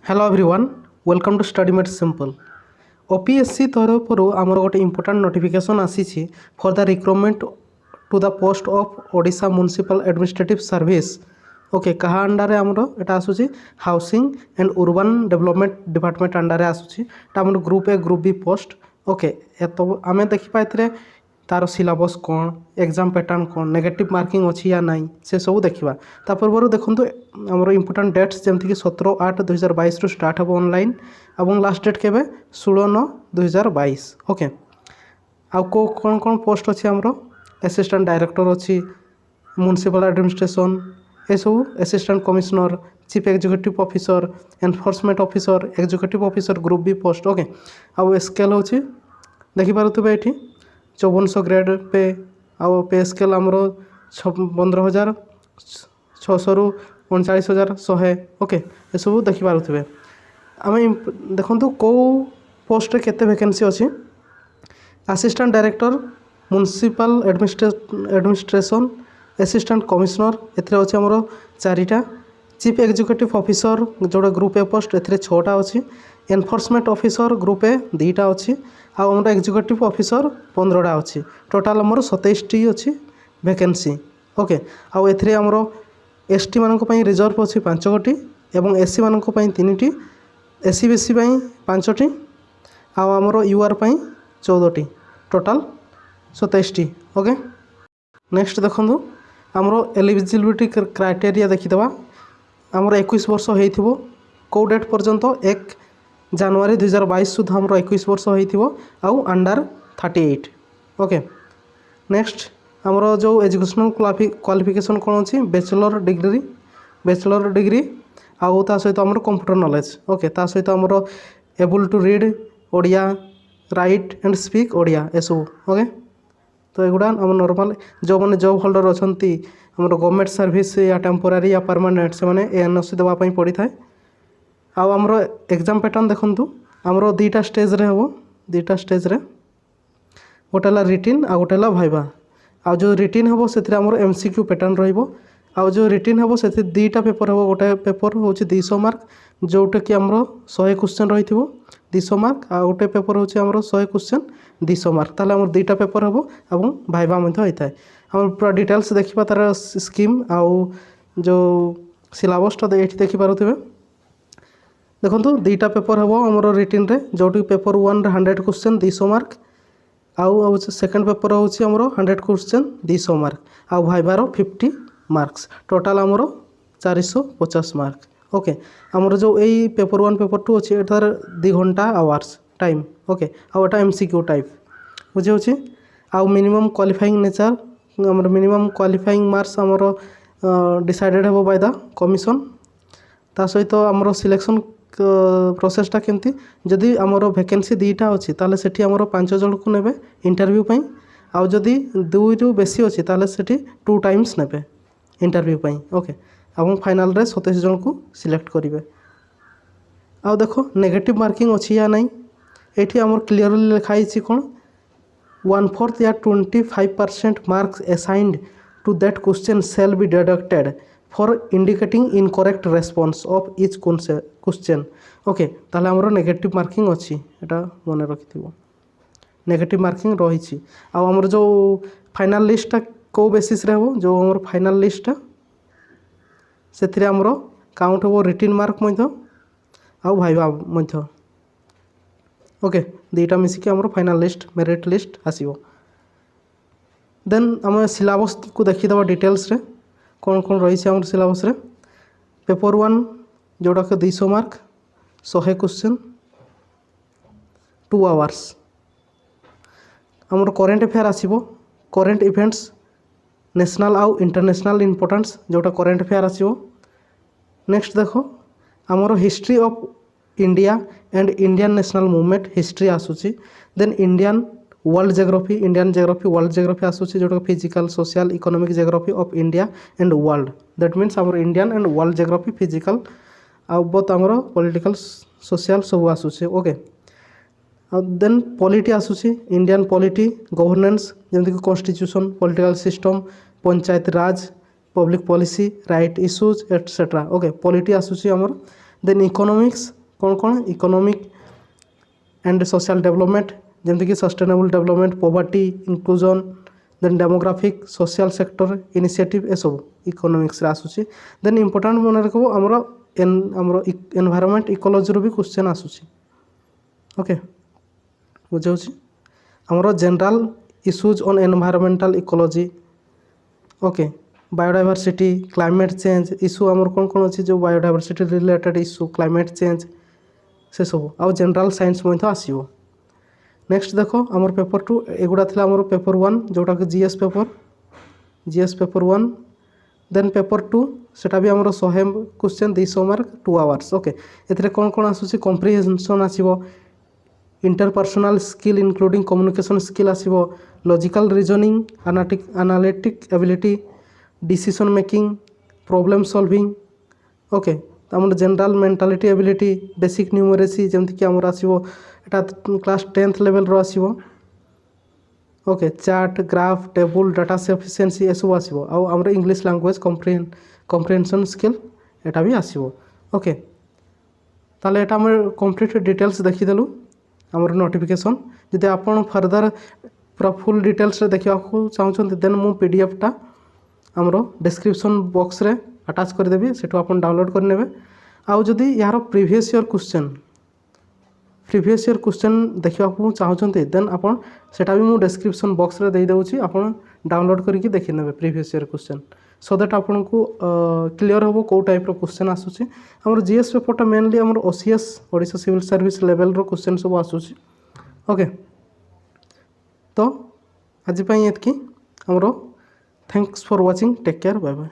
Hello everyone welcome to study made simple OPSC तरफ आमर गोटे इंपोर्टाट नोटिफिकेशन आसी for the recruitment to the post of Odisha municipal administrative service okay कहा under आमर एटा आसूची housing and urban development department under आसूची आमर group A group B post okay तो आम देखा ए तार सिलेबस कौन एग्जाम पैटर्न कौन नेगेटिव मार्किंग अच्छी या नहीं से सब देखा ता पूर्व देखो आमर इंपोर्टाट डेट्स जमीक 17/8/2022 रु स्टार्ट हम ऑनलाइन और लास्ट डेट के 16/9/2022 ओके आउ कौन कौन पोस्ट अच्छी आमर असिस्टेंट डायरेक्टर अच्छी म्युनिसिपल एडमिनिस्ट्रेशन ये सब assistant commissioner chief executive officer enforcement officer executive officer group B post okay आउ स्केल हो देखिपे ये 5400 ग्रेड पे आउ पे स्केल आमर 15,600 रु 39,100 ओके ये सब देखिपे आम देखो कौ पोस्ट केते वैकेंसी अच्छी assistant director municipal administration assistant commissioner एथिरे अच्छे आमर 4टा चीफ एग्जीक्यूटिव ऑफिसर जोड़ा ग्रुप ए पोस्ट एथिरे 6टा अच्छी एनफोर्समेंट ऑफिसर ग्रुप ए 2टा अच्छी आम एग्जीक्यूटिव ऑफिसर 15टा अच्छी टोटाल आमर 27टी अच्छी वैकेंसी ओके आउ एथिरे आमर एसटी मानक पई रिजर्व अच्छी 5 गोटी एवं एससी मानक पई 3टी एससी बीसी पई 5टी आउ आमर यूआर पई 14टी टोटाल 27टी ओके नेक्स्ट देखो आमर एलिजिबिलिटी क्राइटेरिया देखीदे आमर 21 वर्ष हो कौ डेट पर्यंत 1 जनवरी 2022 सुधा आमर 21 वर्ष हो आउ अंडर 38 ओके नेक्स्ट आमर जो एजुकेशनल क्वालिफिकेशन कौन अच्छी बैचलर डिग्री आउ ता सहित आमर कंप्यूटर नॉलेज ओके ता सहित आमर able to read Odia write and speak Odia एसबू ओके तो एगुड़ा आम नॉर्मल जो मैंने जॉब होल्डर अच्छा आमर गवर्नमेंट सर्विस या टेम्पोरारी या परमानेंट से मैंने एनओसी देवाई पड़ी था आउ आमर एग्जाम पैटर्न देखु आमर 2टा स्टेज रे हम 2टा स्टेज रे गोटे है रिटिन आ गोटे है भाइबा आ जो रिटिन हम से एमसीक्यू पैटर्न रहा जो रिटिन हम से 2टा पेपर हम गोटे पेपर हूँ 200 मार्क जोटा कि आमर 100 क्वेश्चन रही 200 मार्क आ गोटे पेपर हूँ आमर 100 क्वेश्चन 200 मार्क ताले आमर 2टा पेपर हम और भाइबा होता है आम पूरा डिटेल्स देखा तार स्कीम आउ जो सिलेबसटा ये देखिपे देखो 2टा पेपर हम आमर रिटिन रे जोटी पेपर 1 रे 100 क्वेश्चन 200 मार्क आउ सेकेंड पेपर हूँ आमर 100 क्वेश्चन 200 मार्क आउ भाइबार 50 मार्क्स टोटाल आमर 450 मार्क ओके आमर जो यही पेपर 1 पेपर 2 अच्छे एटार 2 घंटा आवर्स टाइम ओके आउ एटा एमसीक्यू टाइप बुझे आउ मिनिमम क्वालिफाइंग नेचर आमर मिनिमम क्वालिफाइंग मार्क्स आमर डिसाइडेड हो बाय द कमिशन ता सहित आमर सिलेक्शन प्रोसेसटा केमती जदि आमर वैकेंसी 2टा अच्छी ताले सेठी आमर 5 जन को नेबे इंटरव्यू पई आउ जदि 2 रु बेसी अच्छी ताले सेठी 2 टाइम्स नेबे इंटरव्यू पई ओके और फाइनल रे 27 जन को सिलेक्ट करेंगे आउ देखो नेगेटिव मार्किंग अच्छी या नहीं ये आमर क्लीयरली लिखाई कौन 1/4 या 25% marks assigned to that question shall be deducted for indicating incorrect response of each question okay ताले आमर नेगेटिव मार्किंग अच्छी एटा मन रखि नेगेटिव मार्किंग रही आमर जो फाइनल लिस्टा कौ बेसिस रे हो जो आमर फाइनल लिस्टा से आमर काउंट हो रिटिन मार्क आउ भाइबा ओके 2टा मिसिक आमर फाइनल लिस्ट मेरिट लिस्ट आसीबो देन आम सिलेबस को देखीदे डिटेल्स रे कौन कौन रही आम सिलेबस रे पेपर 1 जोड़ा के 200 मार्क 100 क्वेश्चन 2 आवर्स आमर करेन्ट अफेयर आसीबो करेन्ट इवेंट्स नेशनल आउ इंटरनेशनल इम्पोर्टेंस जोटा करेन्ट अफेयर आसीबो नेक्स्ट देखो आमर history of India and Indian national movement history आसूची then Indian world geography world geography आसूची जोटा physical social economic geography of India and world that means आमर Indian and world geography physical आउ both आमर political social सब आसूची okay then polity आसूची Indian polity governance जमीक constitution political system panchayat raj public policy right issues etcetera okay polity आसूची आमर then economics कौन कौन इकोनॉमिक एंड सोशल डेवलपमेंट जमीक sustainable development poverty inclusion then demographic social sector initiative ए सब economics आसूची then important मन रखो आमर एनवायरनमेंट इकोलॉजी भी क्वेश्चन आसूची ओके बुझे आमर general issues on environmental ecology okay biodiversity climate change issue आमर कौन कौन अच्छी जो biodiversity related issue climate change से सब आउ जनरल साइंस आसो नेक्स्ट देख आमर पेपर 2 एगुड़ा थी आमर पेपर 1 जोटा कि जीएस पेपर 1 देन पेपर 2 सेटा भी आमर 100 क्वेश्चन 200 मार्क 2 आवर्स ओके एथिरे कौन कौन आसूसी कॉम्प्रिहेंशन आसीबो interpersonal skill including communication skill आसीबो logical reasoning analytic ability decision making problem solving okay आमर general mentality ability basic numeracy जमती कि आमर आसीबो एटा क्लास 10th लेवल रो आसीबो okay chart graph table data sufficiency ए सब आसीबो आ आमर इंग्लिश लैंग्वेज कम्प्रिहेंशन स्किल एटा भी आसीबो ओके ताले एटा आमर कंप्लीट डिटेल्स देखिदेलु आमर नोटिफिकेशन जदि आपण फर्दर पूरा फुल डिटेल्स देखा चाहते देन मु पीडीएफ टा आमर डिस्क्रिप्शन बॉक्स रे अटैच करदेवी सेठू आपण डाउनलोड करने आउ जदि यार प्रीवियस ईयर क्वेश्चन देखा चाहते देन आपण सेटा भी मु डिस्क्रिप्शन बॉक्स रे दे देउची आपण डाउनलोड करके देखि नेबे previous year question so that आपन को क्लियर हो कौ टाइप रो क्वेश्चन आसुची हमर जीएस पेपर मेनली हमर OCS Odisha civil service level रो क्वेश्चन सब आसुची ओके तो आज पई एतकी हमरो thanks for watching take care bye bye.